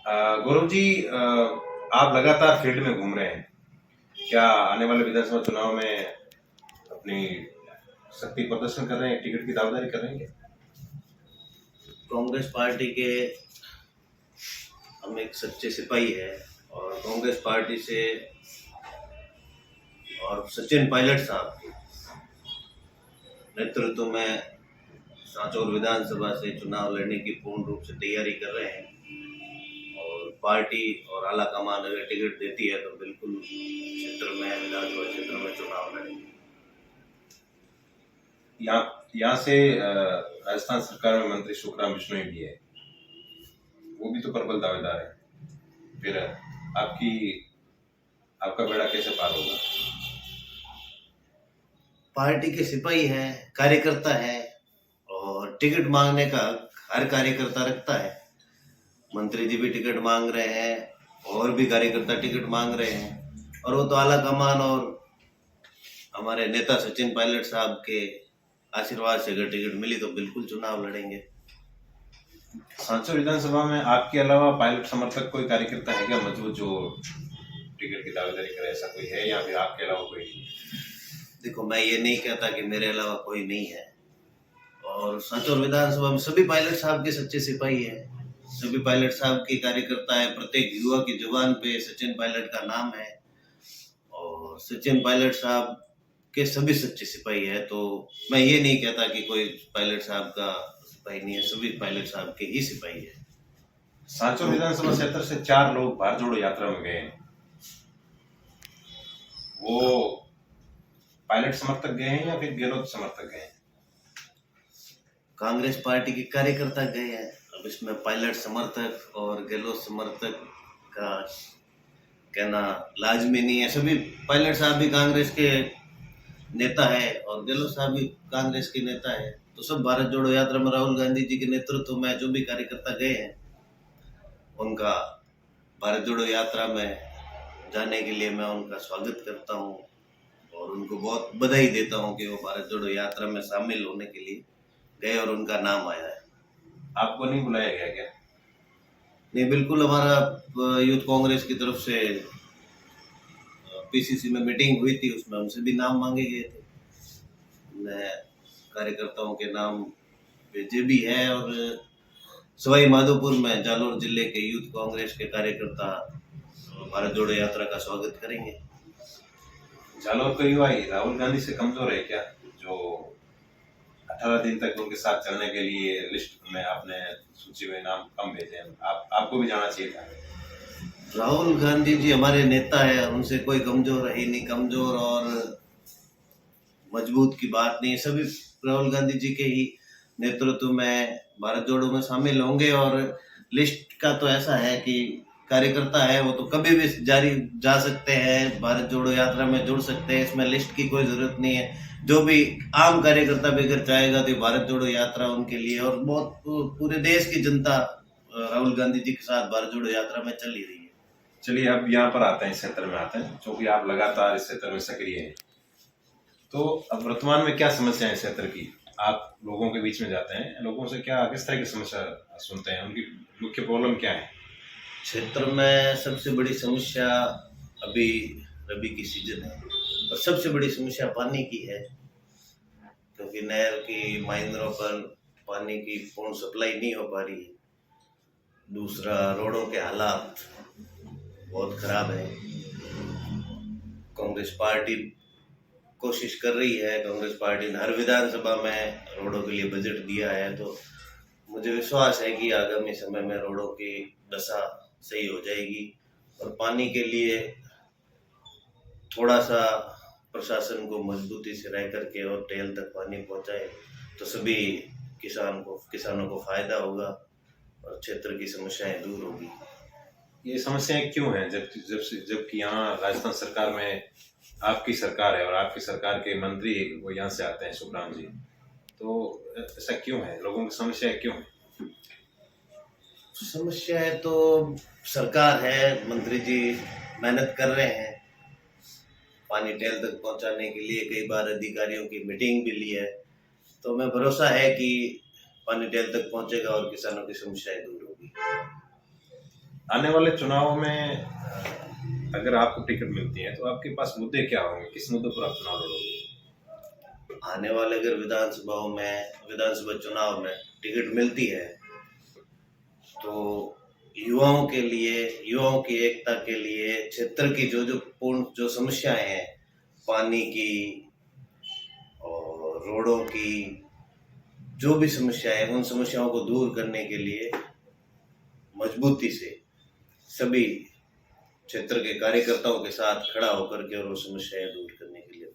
गौरव जी, आप लगातार फील्ड में घूम रहे हैं। क्या आने वाले विधानसभा चुनाव में अपनी शक्ति प्रदर्शन कर रहे हैं, टिकट की दावेदारी कर रहे हैं क्या? कांग्रेस पार्टी के हम एक सच्चे सिपाही है और कांग्रेस पार्टी से और सचिन पायलट साहब के नेतृत्व में सांचौर विधानसभा से चुनाव लड़ने की पूर्ण रूप से तैयारी कर रहे हैं। और पार्टी और आला कमान अगर टिकट देती है तो बिल्कुल क्षेत्र में विधानसभा क्षेत्र में चुनाव लड़ेंगे। यहाँ से राजस्थान सरकार में मंत्री सुखराम बिश्नोई भी है, वो भी तो प्रबल दावेदार है। फिर आपका बेड़ा कैसे पार होगा? पार्टी के सिपाही हैं, कार्यकर्ता है और टिकट मांगने का हर कार्यकर्ता रखता है। मंत्री जी भी टिकट मांग रहे हैं और भी कार्यकर्ता टिकट मांग रहे हैं और वो तो आला कमान और हमारे नेता सचिन पायलट साहब के आशीर्वाद से अगर टिकट मिली तो बिल्कुल चुनाव लड़ेंगे। सांचौर विधानसभा में आपके अलावा पायलट समर्थक कोई कार्यकर्ता है क्या मजबूत, जो टिकट की दावेदारी करे? ऐसा कोई है या फिर आपके अलावा कोई? देखो, मैं ये नहीं कहता कि मेरे अलावा कोई नहीं है और सांचौर विधानसभा में सभी पायलट साहब के सच्चे सिपाही हैं, सभी पायलट साहब के कार्यकर्ता है। प्रत्येक युवा की जुबान पे सचिन पायलट का नाम है और सचिन पायलट साहब के सभी सच्चे सिपाही है। तो मैं ये नहीं कहता कि कोई पायलट साहब का सिपाही नहीं है, सभी पायलट साहब के ही सिपाही है। सांचौर विधानसभा क्षेत्र से 4 लोग भारत जोड़ो यात्रा में गए हैं। वो पायलट समर्थक गए हैं या फिर गहलोत समर्थक गए हैं? कांग्रेस पार्टी के कार्यकर्ता गए हैं। अब इसमें पायलट समर्थक और गहलोत समर्थक का कहना लाजमी नहीं है। सभी पायलट साहब भी कांग्रेस के नेता है और गहलोत साहब भी कांग्रेस के नेता है। तो सब भारत जोड़ो यात्रा में राहुल गांधी जी के नेतृत्व में जो भी कार्यकर्ता गए हैं, उनका भारत जोड़ो यात्रा में जाने के लिए मैं उनका स्वागत करता हूँ और उनको बहुत बधाई देता हूँ कि वो भारत जोड़ो यात्रा में शामिल होने के लिए गए और उनका नाम आया है। आपको नहीं बुलाया गया क्या? नहीं, बिल्कुल। हमारा यूथ कांग्रेस की तरफ से पीसीसी में मीटिंग हुई थी, उसमें हमसे भी नाम मांगे गए थे। मैं कार्यकर्ताओं के नाम भेजे भी हैं और सवाई माधोपुर में जालोर जिले के यूथ कांग्रेस के कार्यकर्ता भारत जोड़ो यात्रा का स्वागत करेंगे। जालोर का युवा ही राहुल गांधी से कमजोर है क्या, जो 18 दिन तक उनके साथ चलने के लिए लिस्ट में आपने सूची में नाम कम भेजे हैं? आपको भी जाना चाहिए था। राहुल गांधी जी हमारे नेता है, उनसे कोई कमजोर है ही नहीं। कमजोर और मजबूत की बात नहीं है, सभी राहुल गांधी जी के ही नेतृत्व में भारत जोड़ो में शामिल होंगे। और लिस्ट का तो ऐसा है कि कार्यकर्ता है वो तो कभी भी जारी जा सकते हैं, भारत जोड़ो यात्रा में जुड़ सकते हैं, इसमें लिस्ट की कोई जरूरत नहीं है। जो भी आम कार्यकर्ता भी अगर चाहेगा तो भारत जोड़ो यात्रा उनके लिए, और बहुत पूरे देश की जनता राहुल गांधी जी के साथ भारत जोड़ो यात्रा में चल ही रही है। चलिए, अब यहाँ पर आते हैं, इस क्षेत्र में आते हैं, क्योंकि आप लगातार इस क्षेत्र में सक्रिय हैं। तो अब वर्तमान में क्या समस्या है इस क्षेत्र की? आप लोगों के बीच में जाते हैं, लोगों से किस तरह की समस्या सुनते हैं, उनकी मुख्य प्रॉब्लम क्या है? क्षेत्र में सबसे बड़ी समस्या अभी रबी की सीजन है और सबसे बड़ी समस्या पानी की है, क्योंकि नहर की माइंदरों पर पानी की पूर्ण सप्लाई नहीं हो पा रही है। दूसरा, रोडों के हालात बहुत खराब है। कांग्रेस पार्टी कोशिश कर रही है, कांग्रेस पार्टी ने हर विधानसभा में रोडों के लिए बजट दिया है, तो मुझे विश्वास है कि आगामी समय में रोडों की दशा सही हो जाएगी। और पानी के लिए थोड़ा सा प्रशासन को मजबूती से रह करके और टेल तक पानी पहुंचाए तो सभी किसानों को फायदा होगा और क्षेत्र की समस्याएं दूर होगी। ये समस्याएं क्यों हैं, जबकि यहाँ राजस्थान सरकार में आपकी सरकार है और आपकी सरकार के मंत्री वो यहाँ से आते हैं, सुखराम जी, तो ऐसा क्यों है? लोगों की समस्याएं क्यों है? समस्या है तो सरकार है, मंत्री जी मेहनत कर रहे हैं पानी टेल तक पहुंचाने के लिए। कई बार अधिकारियों की मीटिंग भी ली है, तो मैं भरोसा है कि पानी टेल तक पहुंचेगा और किसानों की समस्याएं दूर होगी। आने वाले चुनाव में अगर आपको टिकट मिलती है तो आपके पास मुद्दे क्या होंगे, किस मुद्दों पर आप चुनाव लड़ोगे? आने वाले अगर विधानसभा चुनाव में टिकट मिलती है तो युवाओं की एकता के लिए क्षेत्र की जो समस्याएं हैं, पानी की और रोडों की, जो भी समस्याएं हैं, उन समस्याओं को दूर करने के लिए मजबूती से सभी क्षेत्र के कार्यकर्ताओं के साथ खड़ा होकर के और वो समस्याएं दूर करने के लिए